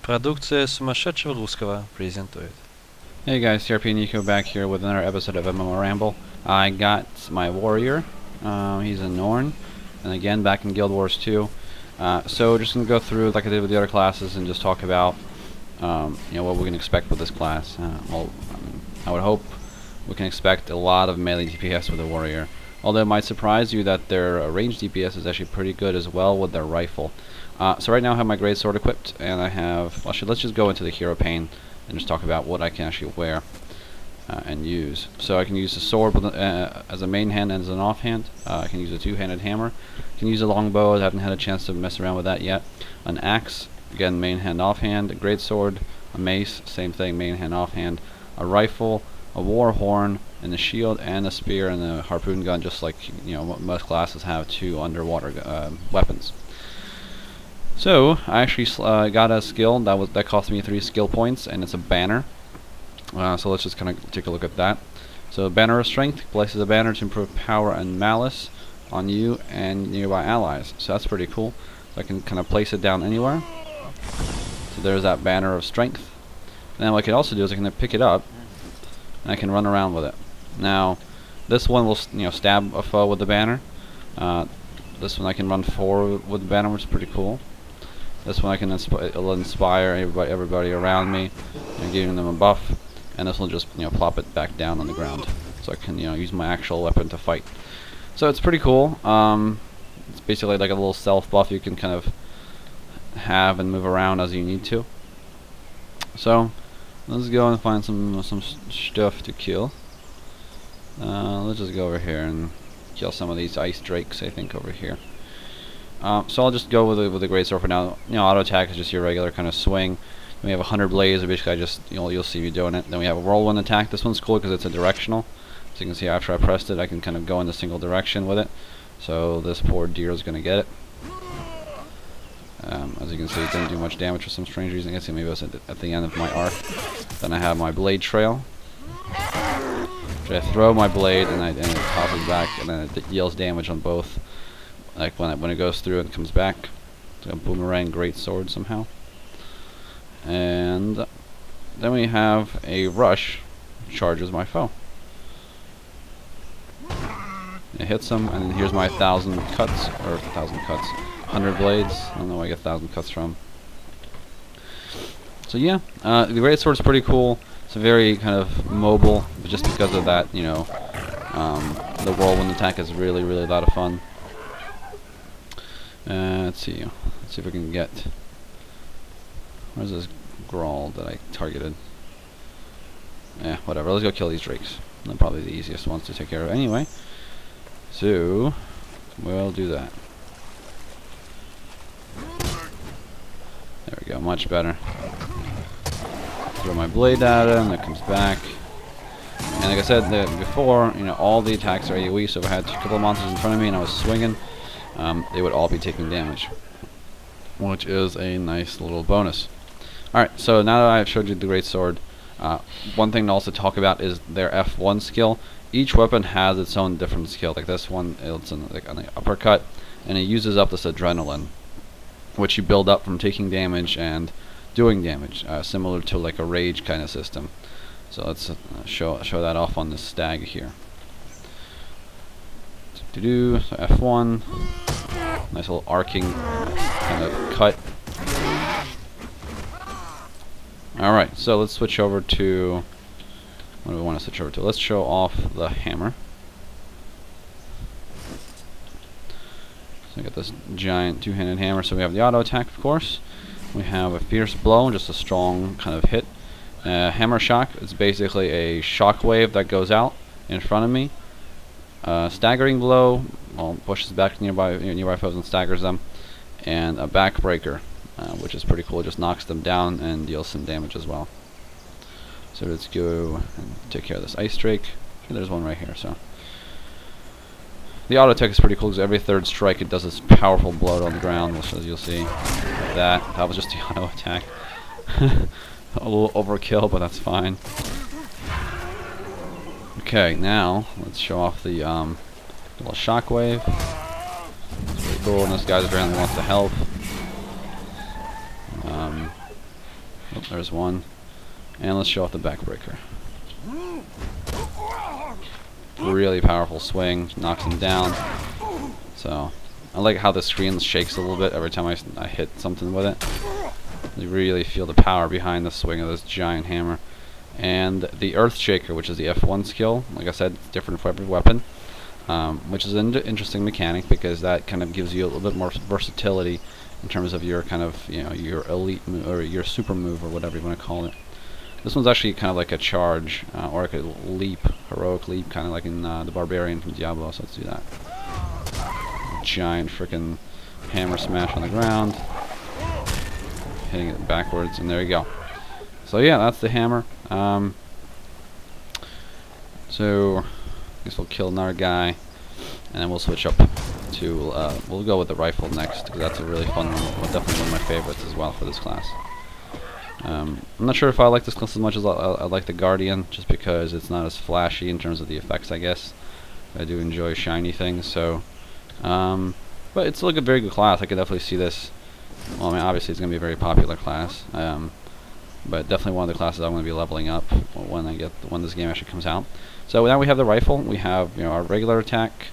Продукция сумасшедшего русского презентует. Hey guys, CRP Nico back here with another episode of MMOramble. I got my warrior, he's a Norn, and again back in Guild Wars 2. So just gonna go through like I did with the other classes and just talk about what we can expect with this class. I would hope we can expect a lot of melee DPS with the warrior. Although it might surprise you that their range DPS is actually pretty good as well with their rifle. So right now I have my Greatsword equipped, and I have. Well, let's just go into the hero pane and just talk about what I can actually wear and use. So I can use the sword with, as a main hand and as an offhand. I can use a two-handed hammer. I can use a longbow. I haven't had a chance to mess around with that yet. An axe, again main hand offhand. A greatsword, a mace, same thing, main hand offhand. A rifle, a Warhorn, and a shield, and a spear, and a harpoon gun, just like most classes have two underwater weapons. So I actually got a skill that cost me 3 skill points, and it's a banner. So let's just kind of take a look at that. So banner of strength places a banner to improve power and malice on you and nearby allies. So that's pretty cool. So I can kind of place it down anywhere. So there's that banner of strength. And then what I can also do is I can pick it up and I can run around with it. Now this one will stab a foe with the banner. This one I can run forward with the banner, which is pretty cool. This one I can inspire everybody around me, giving them a buff, and this will just plop it back down on the ground, so I can use my actual weapon to fight. So it's pretty cool. It's basically like a little self buff you can kind of have and move around as you need to. So let's go and find some stuff to kill. Let's just go over here and kill some of these ice drakes, I think, over here. So I'll just go with the greatsword for now. Auto attack is just your regular kind of swing. We have 100 blaze, or basically I just you'll see me doing it. Then we have a whirlwind attack. This one's cool because it's a directional. So you can see after I pressed it, I can kind of go in a single direction with it. So this poor deer is gonna get it. As you can see, it didn't do much damage for some strange reason. I guess maybe it was at the end of my arc. Then I have my blade trail. I throw my blade and it tosses back, and then it deals damage on both. Like when it goes through and comes back. It's a boomerang greatsword somehow. And then we have a rush, charges my foe. It hits him, and here's my 1,000 cuts, or 100 blades. I don't know where I get 1,000 cuts from. So yeah, the greatsword is pretty cool. It's very kind of mobile, but just because of that, the whirlwind attack is really a lot of fun. Let's see if we can get. Where's this Grawl that I targeted? Yeah, whatever. Let's go kill these drakes. They're probably the easiest ones to take care of anyway. So we'll do that. There we go. Much better. Throw my blade at him. It comes back. And like I said before, all the attacks are AoE. So if I had a couple of monsters in front of me and I was swinging, they would all be taking damage, which is a nice little bonus. Alright, so now that I've showed you the greatsword, one thing to also talk about is their F1 skill. Each weapon has its own different skill. Like this one, it's on the uppercut, and it uses up this adrenaline, which you build up from taking damage and doing damage, similar to like a rage kind of system. So let's show that off on this stag here. So F1, nice little arcing kind of cut. Alright, so let's switch over to, what do we want to switch over to? Let's show off the hammer. So I got this giant two-handed hammer. So we have the auto attack, of course. We have a fierce blow, just a strong kind of hit. Hammer shock is basically a shock wave that goes out in front of me. Staggering blow, pushes back nearby foes and staggers them. And a backbreaker, which is pretty cool, just knocks them down and deals some damage as well. So let's go and take care of this ice drake. There's one right here. So the auto attack is pretty cool because every third strike it does this powerful blow on the ground, which, as you'll see, like that was just the auto attack. A little overkill, but that's fine. Okay, now let's show off the little shockwave. It's pretty cool, and this guy apparently wants to help. There's one. And let's show off the backbreaker. Really powerful swing, knocks him down. So I like how the screen shakes a little bit every time I hit something with it. You really feel the power behind the swing of this giant hammer. And the Earth Shaker, which is the F1 skill, like I said, it's different for every weapon, which is an interesting mechanic because that kind of gives you a little bit more versatility in terms of your kind of, you know, your elite move or your super move or whatever you want to call it. This one's actually kind of like a charge or like a leap, heroic leap, kind of like in the Barbarian from Diablo. So let's do that. Giant freaking hammer smash on the ground, hitting it backwards, and there you go. So yeah, that's the hammer. So I guess we'll kill another guy, and then we'll switch up to we'll go with the rifle next because that's a really fun one. Well, definitely one of my favorites as well for this class. I'm not sure if I like this class as much as I like the Guardian, just because it's not as flashy in terms of the effects, I guess. I do enjoy shiny things, so but it's still a very good class. I could definitely see this. Well, I mean, obviously it's going to be a very popular class, but definitely one of the classes I'm going to be leveling up when this game actually comes out. So now we have the rifle. We have, you know, our regular attack,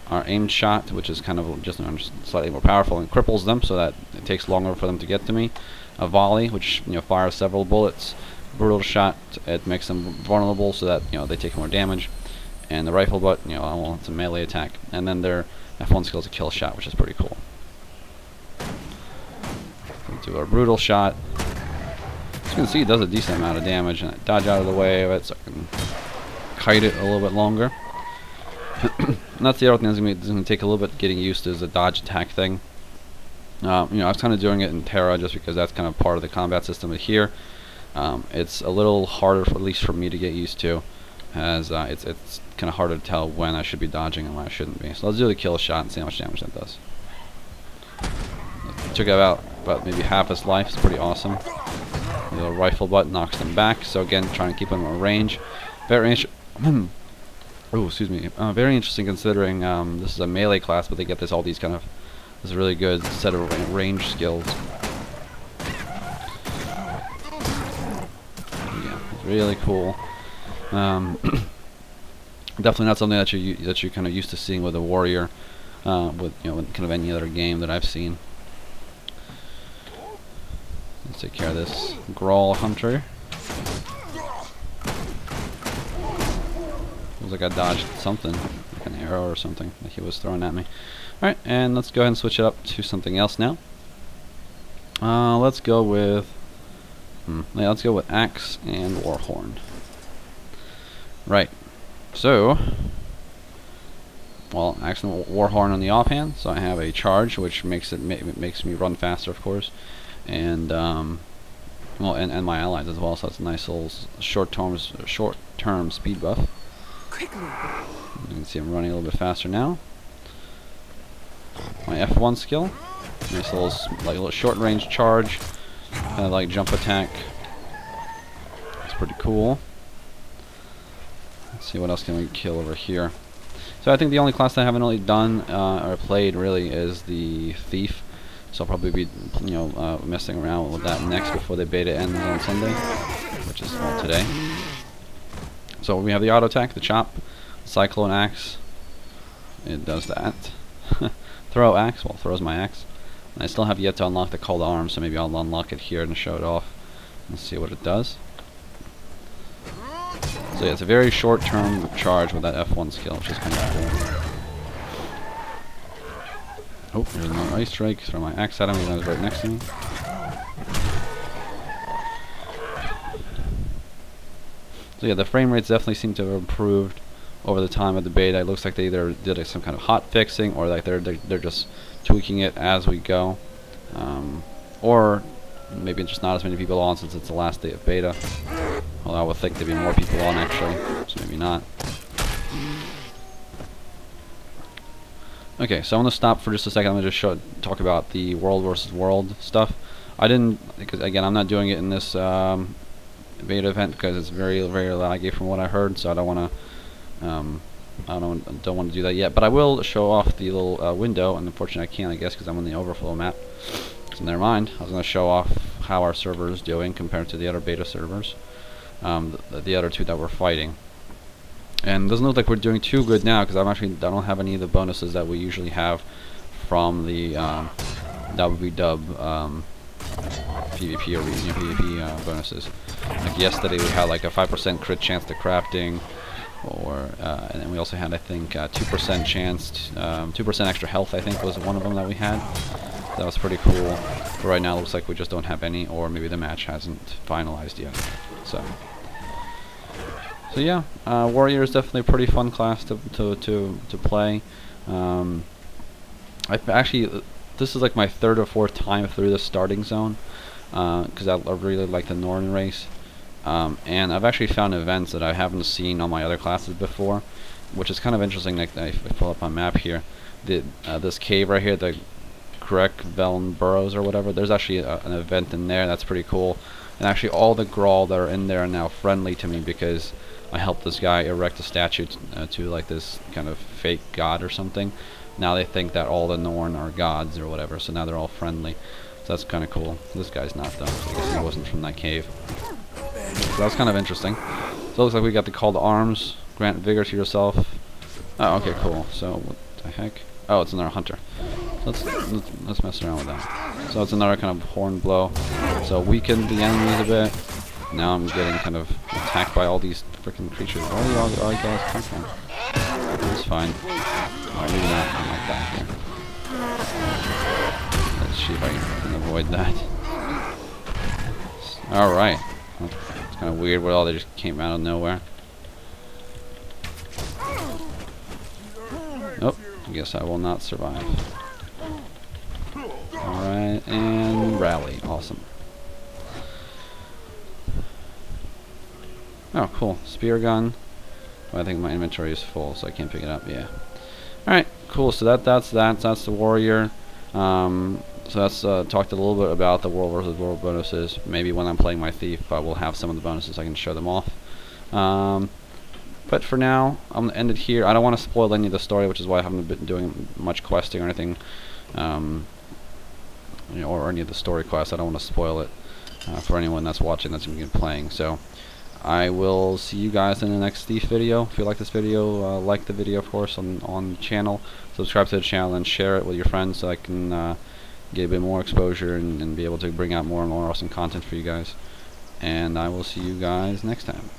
our aimed shot, which is kind of just slightly more powerful and cripples them, so that it takes longer for them to get to me. A volley, which, you know, fires several bullets. Brutal shot, it makes them vulnerable, so that, you know, they take more damage. And the rifle butt, you know, well, it's a melee attack. And then their F1 skill is a kill shot, which is pretty cool. Do our brutal shot. As you can see, it does a decent amount of damage, and I dodge out of the way of it so I can kite it a little bit longer. And that's the other thing that's going to take a little bit getting used to, is the dodge attack thing. You know, I was kind of doing it in Terra just because that's kind of part of the combat system. But here, it's a little harder, at least for me, to get used to, as it's kind of harder to tell when I should be dodging and when I shouldn't be. So let's do the kill shot and see how much damage that does. Took about maybe half his life. It's pretty awesome. The little rifle butt knocks them back. So again, trying to keep them in range. Very very interesting considering this is a melee class, but they get all these kind of this really good set of range skills. Yeah, it's really cool. Definitely not something that you're kind of used to seeing with a warrior, with, you know, with kind of any other game that I've seen. Let's take care of this Grawl Hunter. Looks like I dodged something, like an arrow or something that he was throwing at me. Alright, and let's go ahead and switch it up to something else now. Let's go with Axe and Warhorn. Right. So, well, Axe and Warhorn on the offhand. So I have a charge, which makes me run faster, of course, and well, and my allies as well. So that's a nice little short-term speed buff. You can see I'm running a little bit faster now. My F1 skill, nice little short-range charge, kind of like jump attack. It's pretty cool. Let's see what else can we kill over here. So I think the only class that I haven't really done or played really is the Thief. So I'll probably be, you know, messing around with that next before the beta ends on Sunday, which is today. So we have the auto attack, the chop, Cyclone Axe. It does that. Throw axe, well, throws my axe. And I still have yet to unlock the call to arms, so maybe I'll unlock it here and show it off. Let's see what it does. So yeah, it's a very short-term charge with that F1 skill, which is kind of cool. Oh, there's another ice strike. Throw my axe at him, he was right next to me. So yeah, the frame rates definitely seem to have improved over the time of the beta. It looks like they either did some kind of hot fixing, or like they're just tweaking it as we go, or maybe just not as many people on since it's the last day of beta. Although I would think there'd be more people on actually, so maybe not. Okay, so I'm gonna stop for just a second. I'm gonna just talk about the world versus world stuff. I didn't, because again, I'm not doing it in this beta event because it's very laggy from what I heard, so I don't want to do that yet. But I will show off the little window, and unfortunately I can't, I guess, because I'm on the overflow map. So never mind. I was going to show off how our server is doing compared to the other beta servers, the other two that we're fighting. And it doesn't look like we're doing too good now, because I don't have any of the bonuses that we usually have from the WW PvP or region PvP bonuses. Like yesterday we had like a 5% crit chance to crafting, or and then we also had, I think, 2% chance, 2% extra health, I think was one of them that we had. That was pretty cool. But right now it looks like we just don't have any, or maybe the match hasn't finalized yet. So yeah, Warrior is definitely a pretty fun class to play. This is like my 3rd or 4th time through the starting zone, because I really like the Norn race. And I've actually found events that I haven't seen on my other classes before, which is kind of interesting. Like, if I pull up my map here, this cave right here, the Greatsword Burrows or whatever, there's actually an event in there that's pretty cool. And actually all the Grawl that are in there are now friendly to me, because I helped this guy erect a statue to like this kind of fake god or something. Now they think that all the Norn are gods or whatever, so now they're all friendly. So that's kind of cool. This guy's not though, so I guess he wasn't from that cave. So that's kind of interesting. So it looks like we got the call to arms. Grant vigor to yourself. Oh, okay, cool. So what the heck? Oh, it's another hunter. Let's mess around with that. So it's another kind of horn blow. So weaken the enemies a bit. Now I'm getting kind of attacked by all these freaking creatures. Where do all you guys come from? It's fine. Alright, maybe not like that here. Let's see if I can avoid that. Alright. It's kind of weird where all they just came out of nowhere. Oh, I guess I will not survive. Alright, and rally. Awesome. Oh, cool. Spear gun. Well, I think my inventory is full, so I can't pick it up. Yeah. Alright, cool. So that's the Warrior. So that's talked a little bit about the world versus world bonuses. Maybe when I'm playing my Thief, I will have some of the bonuses. I can show them off. But for now, I'm going to end it here. I don't want to spoil any of the story, which is why I haven't been doing much questing or anything. Or any of the story quests. I don't want to spoil it for anyone that's watching that's going to be playing. So I will see you guys in the next Thief video. If you like this video, like the video, of course, on the channel. Subscribe to the channel and share it with your friends so I can get a bit more exposure and be able to bring out more and more awesome content for you guys. And I will see you guys next time.